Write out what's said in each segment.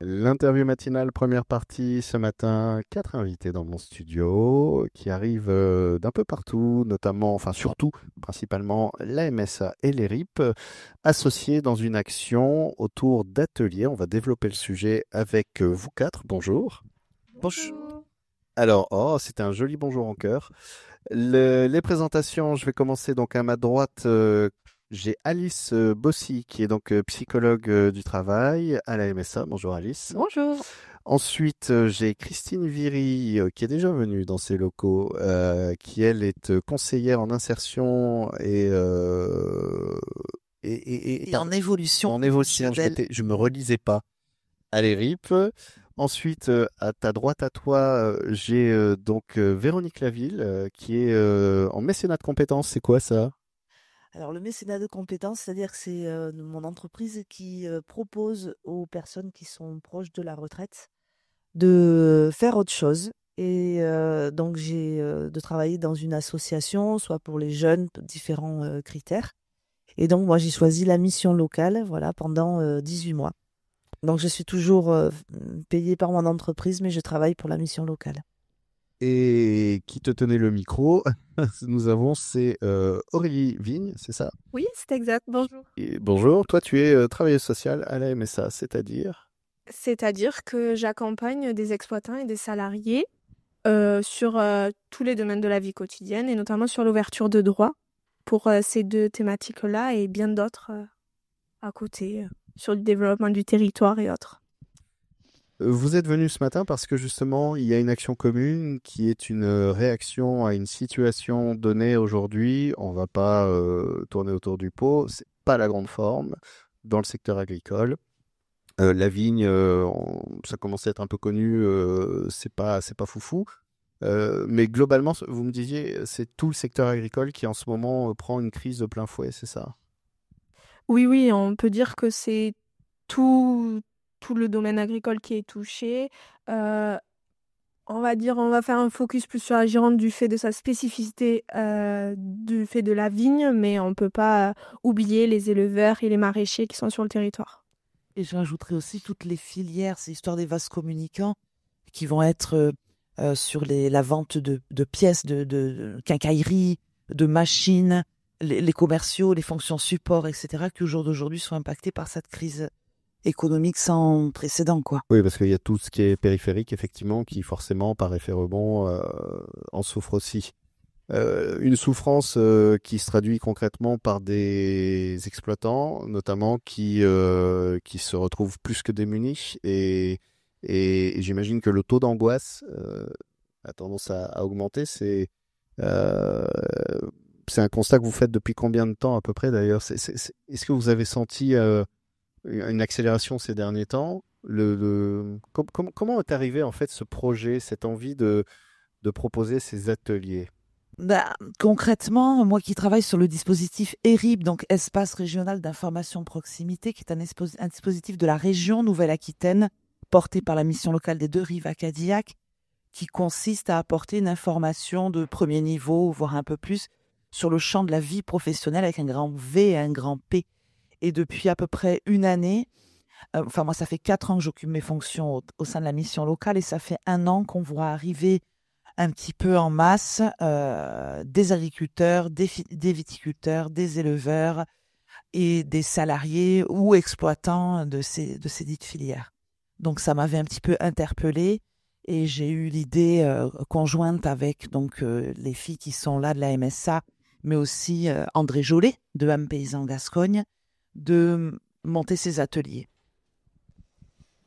L'interview matinale, première partie, ce matin, 4 invités dans mon studio qui arrivent d'un peu partout, notamment, enfin surtout, principalement la MSA et les RIP, associés dans une action autour d'ateliers. On va développer le sujet avec vous quatre. Bonjour. Bonjour. Alors, oh, c'était un joli bonjour en cœur. Les présentations, je vais commencer donc à ma droite. J'ai Alice Bossy, qui est donc psychologue du travail à la MSA. Bonjour Alice. Bonjour. Ensuite, j'ai Christine Viry, qui est déjà venue dans ces locaux, qui elle est conseillère en insertion Et en évolution en évolution. professionnelle. Je me relisais pas. Allez, RIP. Ensuite, à ta droite à toi, j'ai donc Véronique Laville, qui est en mécénat de compétences. C'est quoi ça? Alors, le mécénat de compétences, c'est-à-dire que c'est mon entreprise qui propose aux personnes qui sont proches de la retraite de faire autre chose. Et donc, j'ai de travailler dans une association, soit pour les jeunes, différents critères. Et donc, moi, j'ai choisi la mission locale, voilà, pendant 18 mois. Donc, je suis toujours payée par mon entreprise, mais je travaille pour la mission locale. Et qui te tenait le micro? Nous avons, c'est Aurélie Vigne, c'est ça? Oui, c'est exact. Bonjour. Et bonjour, toi tu es travailleuse sociale à la MSA, c'est-à-dire? C'est-à-dire que j'accompagne des exploitants et des salariés sur tous les domaines de la vie quotidienne et notamment sur l'ouverture de droits pour ces deux thématiques-là et bien d'autres à côté sur le développement du territoire et autres. Vous êtes venu ce matin parce que justement, il y a une action commune qui est une réaction à une situation donnée aujourd'hui. On va pas tourner autour du pot. C'est pas la grande forme dans le secteur agricole. La vigne, ça commence à être un peu connu. C'est pas foufou. Mais globalement, vous me disiez, c'est tout le secteur agricole qui en ce moment prend une crise de plein fouet, c'est ça? Oui, oui, on peut dire que c'est tout, tout le domaine agricole qui est touché. Euh, on va faire un focus plus sur la Gironde du fait de sa spécificité, du fait de la vigne, mais on ne peut pas oublier les éleveurs et les maraîchers qui sont sur le territoire. Et je rajouterai aussi toutes les filières, c'est l'histoire des vases communicants qui vont être sur la vente de pièces, de quincaillerie, de machines, les commerciaux, les fonctions support, etc., qui au jour d'aujourd'hui sont impactés par cette crise économique sans précédent, quoi. Oui, parce qu'il y a tout ce qui est périphérique, effectivement, qui forcément, par effet rebond, en souffre aussi. Une souffrance qui se traduit concrètement par des exploitants, notamment qui se retrouvent plus que démunis. Et j'imagine que le taux d'angoisse a tendance à augmenter. Euh, c'est un constat que vous faites depuis combien de temps à peu près d'ailleurs? Est-ce que vous avez senti une accélération ces derniers temps? Comment est arrivé en fait ce projet, cette envie de proposer ces ateliers? Bah, concrètement, moi qui travaille sur le dispositif ERIP, donc Espace Régional d'Information Proximité, qui est un dispositif de la région Nouvelle-Aquitaine, porté par la mission locale des Deux Rives à Cadillac, qui consiste à apporter une information de premier niveau, voire un peu plus, sur le champ de la vie professionnelle avec un grand V et un grand P. Et depuis à peu près une année, enfin moi ça fait 4 ans que j'occupe mes fonctions au sein de la mission locale et ça fait 1 an qu'on voit arriver un petit peu en masse des agriculteurs, des viticulteurs, des éleveurs et des salariés ou exploitants de ces dites filières. Donc ça m'avait un petit peu interpellée et j'ai eu l'idée conjointe avec donc les filles qui sont là de la MSA, mais aussi André Jolet de Âme Paysan Gascogne, de monter ces ateliers.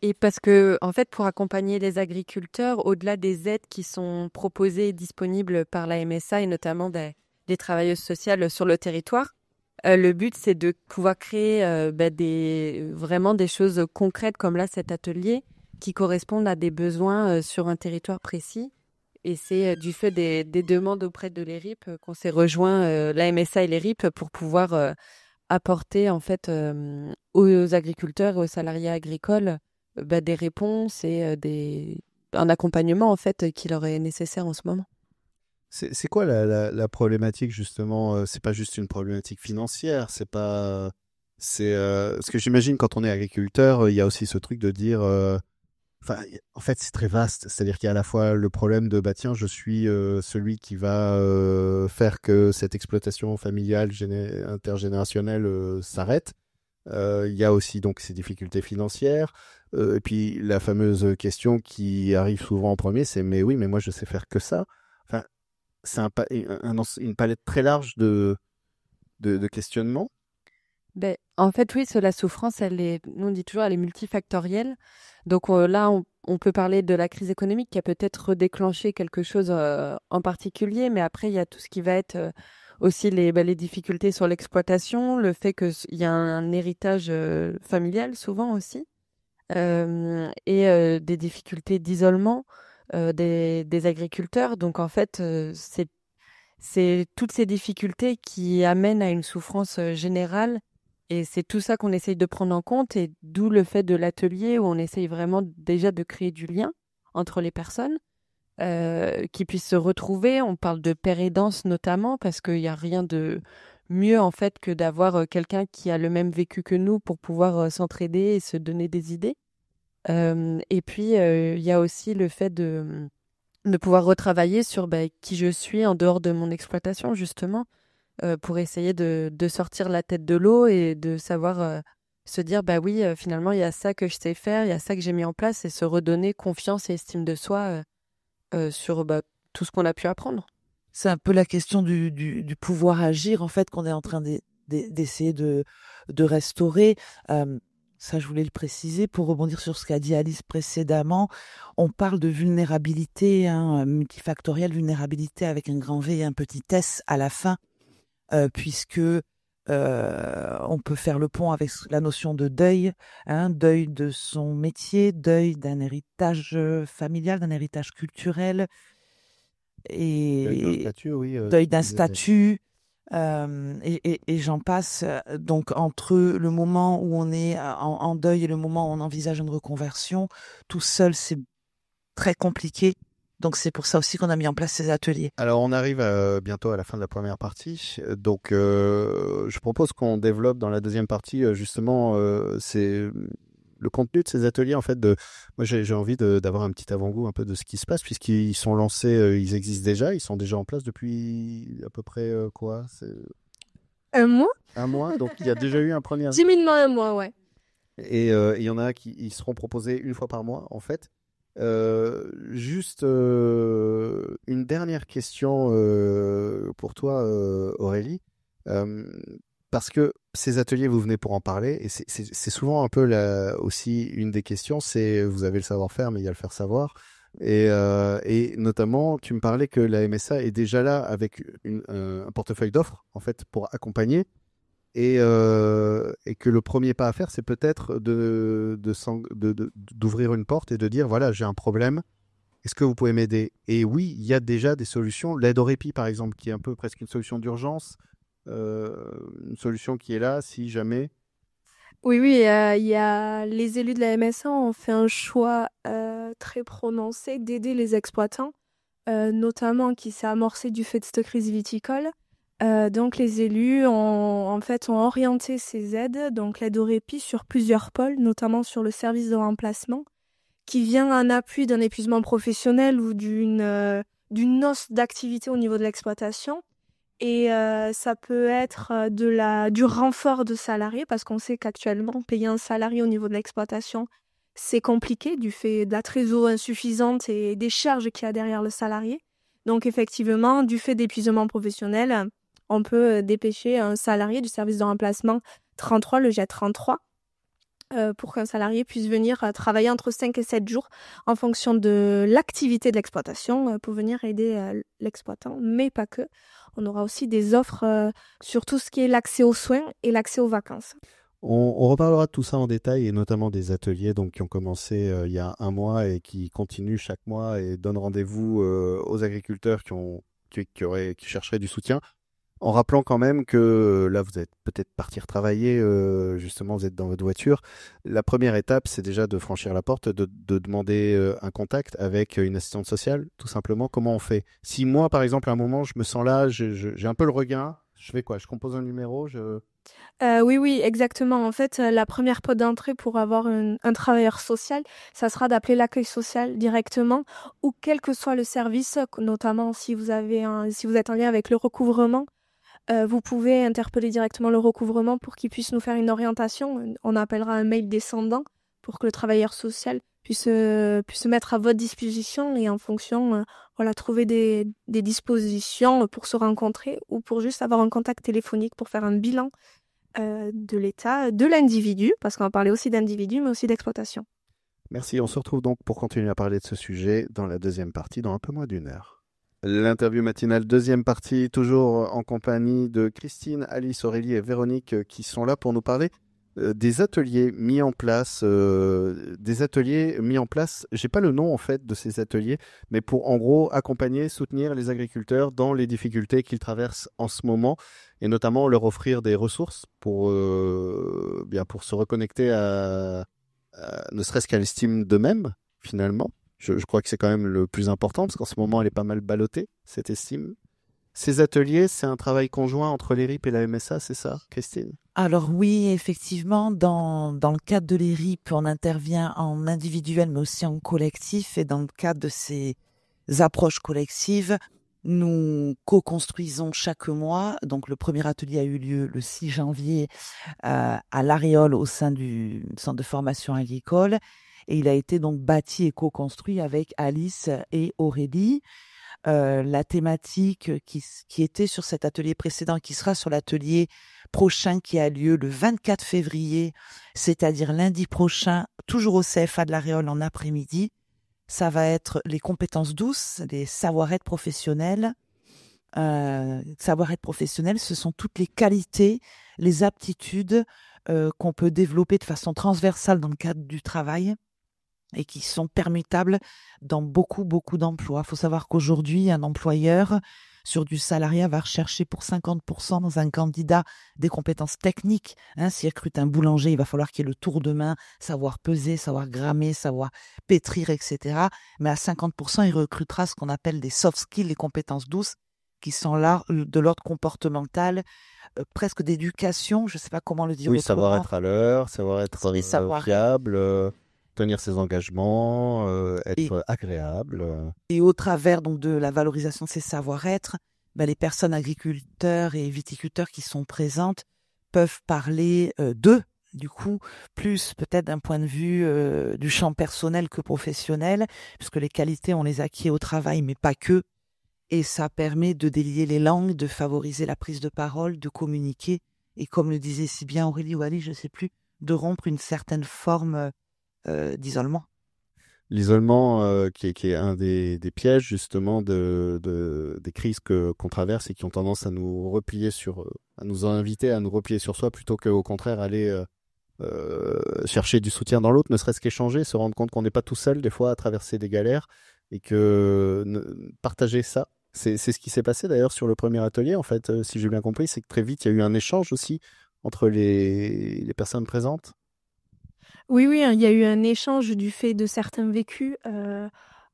Et parce que, en fait, pour accompagner les agriculteurs, au-delà des aides qui sont proposées et disponibles par la MSA et notamment des travailleuses sociales sur le territoire, le but, c'est de pouvoir créer vraiment des choses concrètes comme là, cet atelier, qui correspondent à des besoins sur un territoire précis. Et c'est du fait des demandes auprès de l'ERIP qu'on s'est rejoint, la MSA et l'ERIP, pour pouvoir apporter en fait aux agriculteurs et aux salariés agricoles des réponses et un accompagnement en fait qui leur est nécessaire en ce moment. C'est quoi la problématique justement? C'est pas juste une problématique financière, ce que j'imagine quand on est agriculteur, il y a aussi ce truc de dire, en fait, c'est très vaste. C'est-à-dire qu'il y a à la fois le problème de, bah tiens, je suis celui qui va faire que cette exploitation familiale intergénérationnelle s'arrête. Il y a aussi donc ces difficultés financières. Et puis la fameuse question qui arrive souvent en premier, c'est mais oui, mais moi je sais faire que ça. Enfin, c'est une palette très large de questionnements. Ben, en fait, oui, la souffrance, nous on dit toujours, elle est multifactorielle. Donc là, on peut parler de la crise économique qui a peut-être déclenché quelque chose en particulier, mais après, il y a tout ce qui va être aussi les difficultés sur l'exploitation, le fait qu'il y a un héritage familial souvent aussi, et des difficultés d'isolement des agriculteurs. Donc en fait, c'est toutes ces difficultés qui amènent à une souffrance générale. Et c'est tout ça qu'on essaye de prendre en compte, et d'où le fait de l'atelier où on essaye vraiment déjà de créer du lien entre les personnes, qui puissent se retrouver. On parle de pair aidance notamment, parce qu'il n'y a rien de mieux en fait que d'avoir quelqu'un qui a le même vécu que nous pour pouvoir s'entraider et se donner des idées. Et puis, il y a aussi le fait de pouvoir retravailler sur qui je suis en dehors de mon exploitation, justement. Pour essayer de sortir la tête de l'eau et de savoir se dire, bah oui, finalement, il y a ça que je sais faire, il y a ça que j'ai mis en place, et se redonner confiance et estime de soi sur tout ce qu'on a pu apprendre. C'est un peu la question du pouvoir agir, en fait, qu'on est en train d'essayer de restaurer. Ça, je voulais le préciser pour rebondir sur ce qu'a dit Alice précédemment. On parle de vulnérabilité, multifactorielle vulnérabilité avec un grand V et un petit S à la fin. Puisque on peut faire le pont avec la notion de deuil, deuil de son métier, deuil d'un héritage familial, d'un héritage culturel, et Deuil d'un statut, oui. deuil d'un statut, et j'en passe. Donc entre le moment où on est en deuil et le moment où on envisage une reconversion, tout seul, c'est très compliqué. Donc c'est pour ça aussi qu'on a mis en place ces ateliers. Alors on arrive bientôt à la fin de la première partie, donc je propose qu'on développe dans la deuxième partie justement c'est le contenu de ces ateliers. En fait, moi j'ai envie d'avoir un petit avant-goût un peu de ce qui se passe, puisqu'ils sont lancés, ils existent déjà, ils sont déjà en place depuis à peu près quoi, c'est... Un mois? Un mois, donc il y a déjà eu un premier... Timidement un mois, ouais. Et il y en a qui ils seront proposés une fois par mois en fait. Juste une dernière question pour toi, Aurélie, parce que ces ateliers, vous venez pour en parler, et c'est souvent un peu aussi une des questions, c'est vous avez le savoir-faire, mais il y a le faire savoir. Et notamment, tu me parlais que la MSA est déjà là avec un portefeuille d'offres en fait pour accompagner. Et que le premier pas à faire, c'est peut-être d'ouvrir une porte et de dire, voilà, j'ai un problème, est-ce que vous pouvez m'aider? Et oui, il y a déjà des solutions. L'aide au répit, par exemple, qui est un peu presque une solution d'urgence, une solution qui est là si jamais... Oui, il y a les élus de la MSA ont fait un choix très prononcé d'aider les exploitants, notamment qui s'est amorcé du fait de cette crise viticole. Donc les élus ont orienté ces aides, donc l'aide au répit, sur plusieurs pôles, notamment sur le service de remplacement, qui vient en appui d'un épuisement professionnel ou d'une hausse d'activité au niveau de l'exploitation. Et ça peut être du renfort de salariés, parce qu'on sait qu'actuellement, payer un salarié au niveau de l'exploitation, c'est compliqué du fait de la trésorerie insuffisante et des charges qu'il y a derrière le salarié. Donc effectivement, du fait d'épuisement professionnel, on peut dépêcher un salarié du service de remplacement 33, le jet 33, pour qu'un salarié puisse venir travailler entre 5 et 7 jours en fonction de l'activité de l'exploitation pour venir aider l'exploitant, mais pas que. On aura aussi des offres sur tout ce qui est l'accès aux soins et l'accès aux vacances. On reparlera de tout ça en détail, et notamment des ateliers donc, qui ont commencé il y a un mois et qui continuent chaque mois et donnent rendez-vous aux agriculteurs qui chercheraient du soutien. En rappelant quand même que là, vous êtes peut-être partir travailler, justement, vous êtes dans votre voiture. La première étape, c'est déjà de franchir la porte, de demander un contact avec une assistante sociale, tout simplement. Comment on fait? Si moi, par exemple, à un moment, je me sens là, j'ai un peu le regain, Je fais quoi? Je compose un numéro, Oui, exactement. En fait, la première porte d'entrée pour avoir un travailleur social, ça sera d'appeler l'accueil social directement ou quel que soit le service, notamment si vous êtes en lien avec le recouvrement, vous pouvez interpeller directement le recouvrement pour qu'il puisse nous faire une orientation. On appellera un mail descendant pour que le travailleur social puisse se mettre à votre disposition et en fonction, trouver des dispositions pour se rencontrer ou pour juste avoir un contact téléphonique pour faire un bilan de l'état de l'individu, parce qu'on va parler aussi d'individu, mais aussi d'exploitation. Merci, on se retrouve donc pour continuer à parler de ce sujet dans la deuxième partie, dans un peu moins d'une heure. L'interview matinale, deuxième partie, toujours en compagnie de Christine, Alice, Aurélie et Véronique qui sont là pour nous parler des ateliers mis en place. J'ai pas le nom en fait de ces ateliers, mais pour en gros accompagner, soutenir les agriculteurs dans les difficultés qu'ils traversent en ce moment, et notamment leur offrir des ressources pour se reconnecter ne serait-ce qu'à l'estime d'eux-mêmes finalement. Je crois que c'est quand même le plus important parce qu'en ce moment elle est pas mal ballottée, cette estime. Ces ateliers, c'est un travail conjoint entre l'ERIP et la MSA, c'est ça, Christine? Alors oui, effectivement, dans le cadre de l'ERIP, on intervient en individuel, mais aussi en collectif. Et dans le cadre de ces approches collectives, nous co-construisons chaque mois. Donc le premier atelier a eu lieu le 6 janvier à l'Aréole au sein du centre de formation agricole. Et il a été donc bâti et co-construit avec Alice et Aurélie. La thématique qui était sur cet atelier précédent, qui sera sur l'atelier prochain qui a lieu le 24 février, c'est-à-dire lundi prochain, toujours au CFA de l'Aréole en après-midi. Ça va être les compétences douces, les savoir-être professionnels. Savoir-être professionnel, ce sont toutes les qualités, les aptitudes qu'on peut développer de façon transversale dans le cadre du travail et qui sont permutables dans beaucoup d'emplois. Il faut savoir qu'aujourd'hui, un employeur, sur du salariat, va rechercher pour 50% dans un candidat des compétences techniques. S'il recrute un boulanger, il va falloir qu'il ait le tour de main, savoir peser, savoir grammer, savoir pétrir, etc. Mais à 50%, il recrutera ce qu'on appelle des soft skills, les compétences douces, qui sont là de l'ordre comportemental, presque d'éducation, je ne sais pas comment le dire Oui, autrement. savoir être à l'heure, savoir être fiable, tenir ses engagements, être agréable. Et au travers donc de la valorisation de ces savoir-être, les personnes agriculteurs et viticulteurs qui sont présentes peuvent parler d'eux, du coup, plus peut-être d'un point de vue du champ personnel que professionnel, puisque les qualités, on les acquiert au travail, mais pas que. Et ça permet de délier les langues, de favoriser la prise de parole, de communiquer, et comme le disait si bien Aurélie ou Ali, je ne sais plus, de rompre une certaine forme d'isolement. L'isolement qui est un des pièges justement des crises qu'on traverse et qui ont tendance à nous replier à nous inviter à nous replier sur soi plutôt qu'au contraire aller chercher du soutien dans l'autre, ne serait-ce qu'échanger, se rendre compte qu'on n'est pas tout seul des fois à traverser des galères et que partager ça. C'est ce qui s'est passé d'ailleurs sur le premier atelier en fait, si j'ai bien compris, c'est que très vite il y a eu un échange aussi entre les personnes présentes. Oui, il y a eu un échange du fait de certains vécus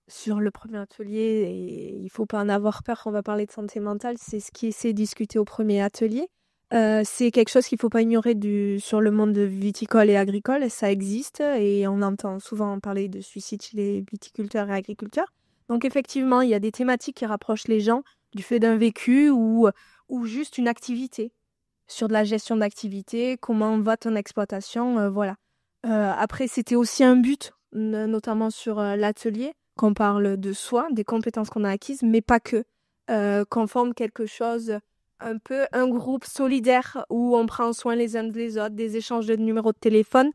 sur le premier atelier et il ne faut pas en avoir peur quand on va parler de santé mentale. C'est ce qui s'est discuté au premier atelier. C'est quelque chose qu'il ne faut pas ignorer sur le monde viticole et agricole. Ça existe et on entend souvent parler de suicide chez les viticulteurs et agriculteurs. Donc effectivement, il y a des thématiques qui rapprochent les gens du fait d'un vécu ou juste une activité. Sur de la gestion d'activité, comment va ton exploitation, voilà. Après, c'était aussi un but, notamment sur l'atelier, qu'on parle de soi, des compétences qu'on a acquises, mais pas que. Qu'on forme quelque chose, un peu un groupe solidaire où on prend soin les uns des autres, des échanges de numéros de téléphone,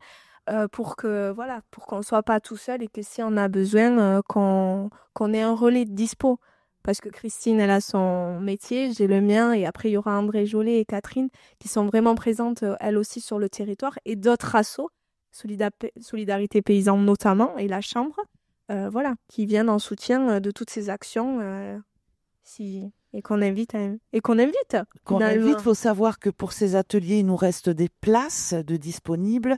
pour qu'on ne soit pas tout seul et que si on a besoin, qu'on ait un relais de dispo. Parce que Christine, elle a son métier, j'ai le mien, et après, il y aura André Jolet et Catherine qui sont vraiment présentes, elles aussi, sur le territoire, et d'autres assos, Solidarité Paysanne notamment, et la Chambre, qui viennent en soutien de toutes ces actions, et qu'on invite. Il faut savoir que pour ces ateliers, il nous reste des places de disponibles,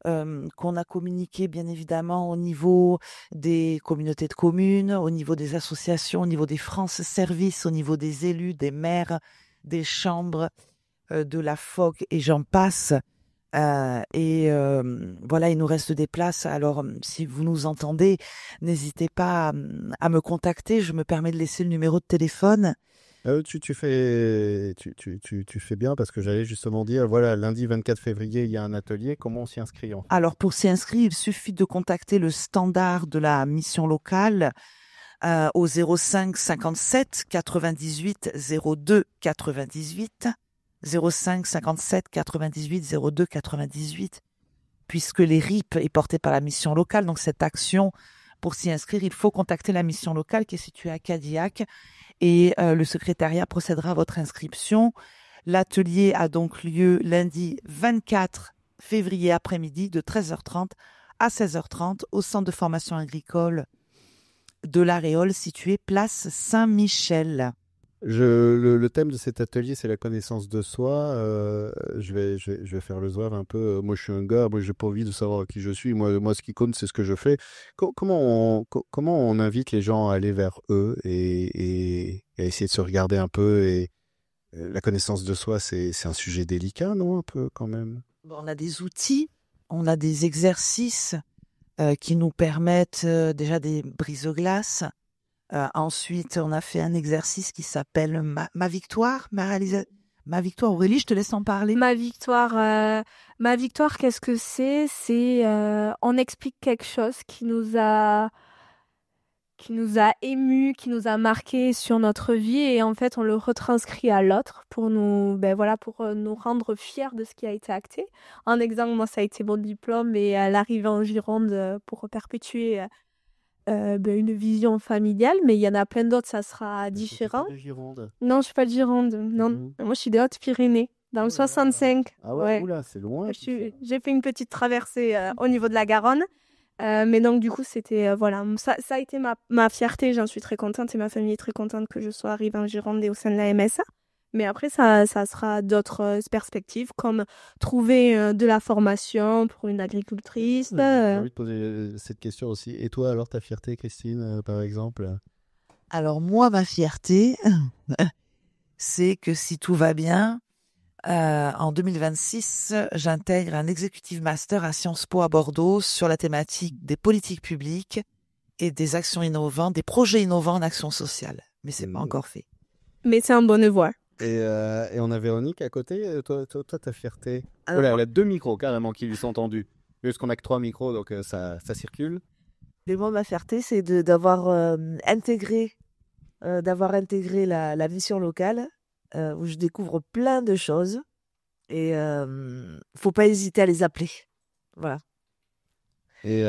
qu'on a communiqué bien évidemment au niveau des communautés de communes, au niveau des associations, au niveau des France Services, au niveau des élus, des maires, des chambres, de la FOC et j'en passe. Voilà, il nous reste des places. Alors, si vous nous entendez, n'hésitez pas à me contacter. Je me permets de laisser le numéro de téléphone. Tu fais bien parce que j'allais justement dire, voilà, lundi 24 février, il y a un atelier. Comment on s'y inscrit en fait? Alors, pour s'y inscrire, il suffit de contacter le standard de la mission locale au 05 57 98 02 98. 05 57 98 02 98, puisque les RIP est porté par la mission locale. Donc, cette action, pour s'y inscrire, il faut contacter la mission locale qui est située à Cadillac et le secrétariat procédera à votre inscription. L'atelier a donc lieu lundi 24 février après-midi de 13h30 à 16h30 au centre de formation agricole de l'Aréole situé place Saint-Michel. Le thème de cet atelier, c'est la connaissance de soi. Je vais faire le zouave un peu. Moi, je suis un gars. Moi, j'ai pas envie de savoir qui je suis. Moi, ce qui compte, c'est ce que je fais. Comment on invite les gens à aller vers eux et à essayer de se regarder un peu. Et la connaissance de soi, c'est un sujet délicat, non, un peu quand même. On a des outils, on a des exercices qui nous permettent déjà des brise-glaces. Ensuite, on a fait un exercice qui s'appelle Ma victoire, Ma victoire. Aurélie, je te laisse en parler. Ma victoire, qu'est-ce que c'est? On explique quelque chose qui nous a ému, qui nous a marqué sur notre vie et en fait, on le retranscrit à l'autre pour nous rendre fiers de ce qui a été acté. En exemple, moi, ça a été mon diplôme et l'arrivée en Gironde pour perpétuer une vision familiale, mais il y en a plein d'autres, ça sera différent. De Gironde. Non, je suis pas de Gironde. Non, moi je suis des Hautes-Pyrénées, dans le 65. Ah ouais, oula, c'est loin. J'ai fait une petite traversée au niveau de la Garonne, mais donc du coup c'était ça a été ma fierté. J'en suis très contente et ma famille est très contente que je sois arrivée en Gironde et au sein de la MSA. Mais après, ça sera d'autres perspectives, comme trouver de la formation pour une agricultrice. J'ai envie de poser cette question aussi. Et toi, alors, ta fierté, Christine, par exemple? Alors, moi, ma fierté, c'est que si tout va bien, en 2026, j'intègre un executive master à Sciences Po à Bordeaux sur la thématique des politiques publiques et des actions innovantes, des projets innovants en action sociale. Mais c'est pas encore fait. Mais c'est en bonne voie. Et on a Véronique à côté. Toi, ta fierté. Alors, elle a 2 micros carrément qui lui sont tendus. Parce qu'on a que 3 micros, donc ça circule. Mais moi, ma fierté, c'est d'avoir intégré la mission locale où je découvre plein de choses. Et faut pas hésiter à les appeler. Voilà. Et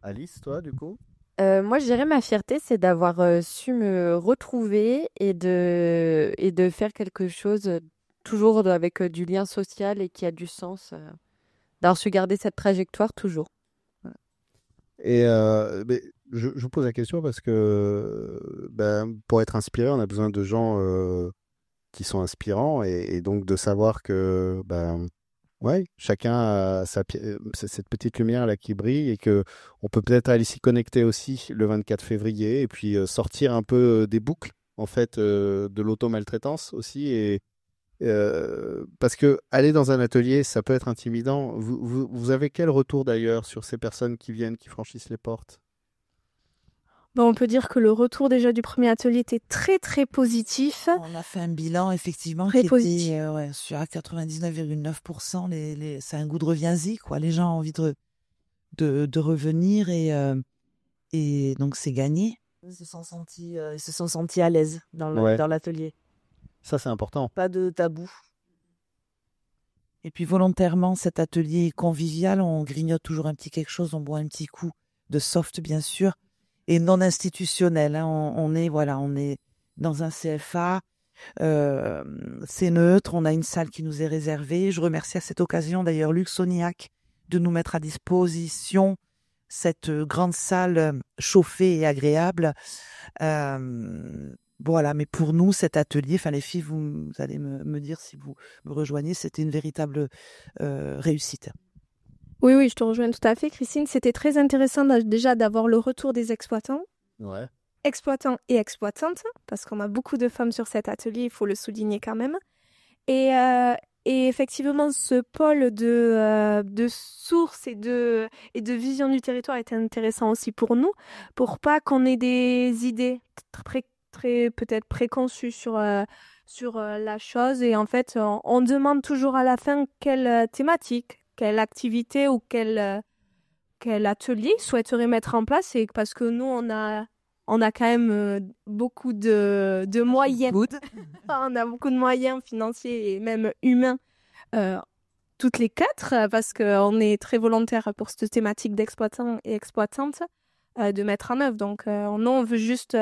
Alice, toi, du coup? Moi, je dirais ma fierté, c'est d'avoir su me retrouver et de faire quelque chose toujours avec du lien social et qui a du sens, d'avoir su garder cette trajectoire toujours. Voilà. Et mais je vous pose la question parce que pour être inspiré, on a besoin de gens qui sont inspirants et donc de savoir que ouais, chacun a cette petite lumière là qui brille et que on peut peut-être aller s'y connecter aussi le 24 février et puis sortir un peu des boucles en fait de l'auto-maltraitance aussi et parce que aller dans un atelier ça peut être intimidant. Vous avez quel retour d'ailleurs sur ces personnes qui viennent, qui franchissent les portes? On peut dire que le retour déjà du premier atelier était très très positif. On a fait un bilan effectivement très qui positif. était sur 99,9%. C'est un goût de reviens-y, quoi. Les gens ont envie de revenir et donc c'est gagné. Ils se sont sentis à l'aise dans l'atelier. Ça c'est important. Pas de tabou. Et puis volontairement cet atelier est convivial. On grignote toujours un petit quelque chose, on boit un petit coup de soft bien sûr. Et non institutionnel. Hein. On est dans un CFA, c'est neutre, on a une salle qui nous est réservée. Je remercie à cette occasion d'ailleurs Luc Soniac de nous mettre à disposition cette grande salle chauffée et agréable. Mais pour nous, cet atelier, les filles, vous allez me dire si vous me rejoignez, c'était une véritable réussite. Oui, je te rejoins tout à fait, Christine. C'était très intéressant déjà d'avoir le retour des exploitants. Ouais. exploitants et exploitantes, parce qu'on a beaucoup de femmes sur cet atelier, il faut le souligner quand même. Et effectivement, ce pôle de sources et de vision du territoire est intéressant aussi pour nous, pour pas qu'on ait des idées très peut-être préconçues sur la chose. Et en fait, on demande toujours à la fin quelle thématique, quelle activité ou quel atelier souhaiterait mettre en place. Et parce que nous, on a quand même beaucoup de moyens. On a beaucoup de moyens financiers et même humains, toutes les 4, parce qu'on est très volontaires pour cette thématique d'exploitants et exploitantes de mettre en œuvre. Donc, nous, on veut juste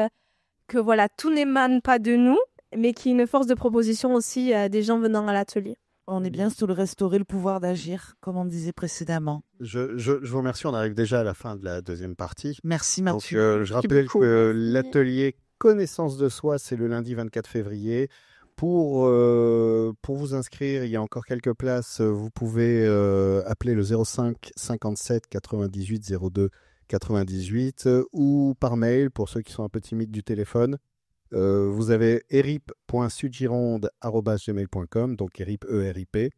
que voilà, tout n'émane pas de nous, mais qu'il y ait une force de proposition aussi des gens venant à l'atelier. On est bien sur le restaurer le pouvoir d'agir, comme on disait précédemment. Je vous remercie, on arrive déjà à la fin de la deuxième partie. Merci Mathieu. Donc, je rappelle que l'atelier Connaissance de soi, c'est le lundi 24 février. Pour vous inscrire, il y a encore quelques places. Vous pouvez appeler le 05 57 98 02 98 ou par mail pour ceux qui sont un peu timides du téléphone. Vous avez erip.sudgironde@gmail.com, donc erip, E-R-I-P,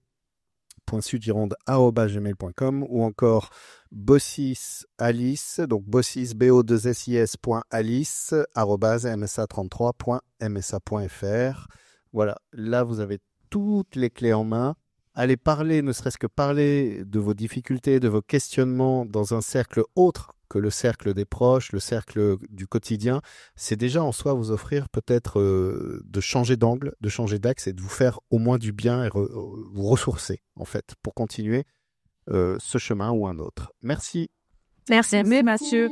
.sudgironde@gmail.com, ou encore Bossis Alice, donc Bossis, BO2SIS.alice, @msa33.msa.fr. Voilà, là vous avez toutes les clés en main. Allez parler, ne serait-ce que parler de vos difficultés, de vos questionnements dans un cercle autre que le cercle des proches, le cercle du quotidien. C'est déjà en soi vous offrir peut-être de changer d'angle, de changer d'axe et de vous faire au moins du bien et vous ressourcer en fait pour continuer ce chemin ou un autre. Merci. Merci Mathieu.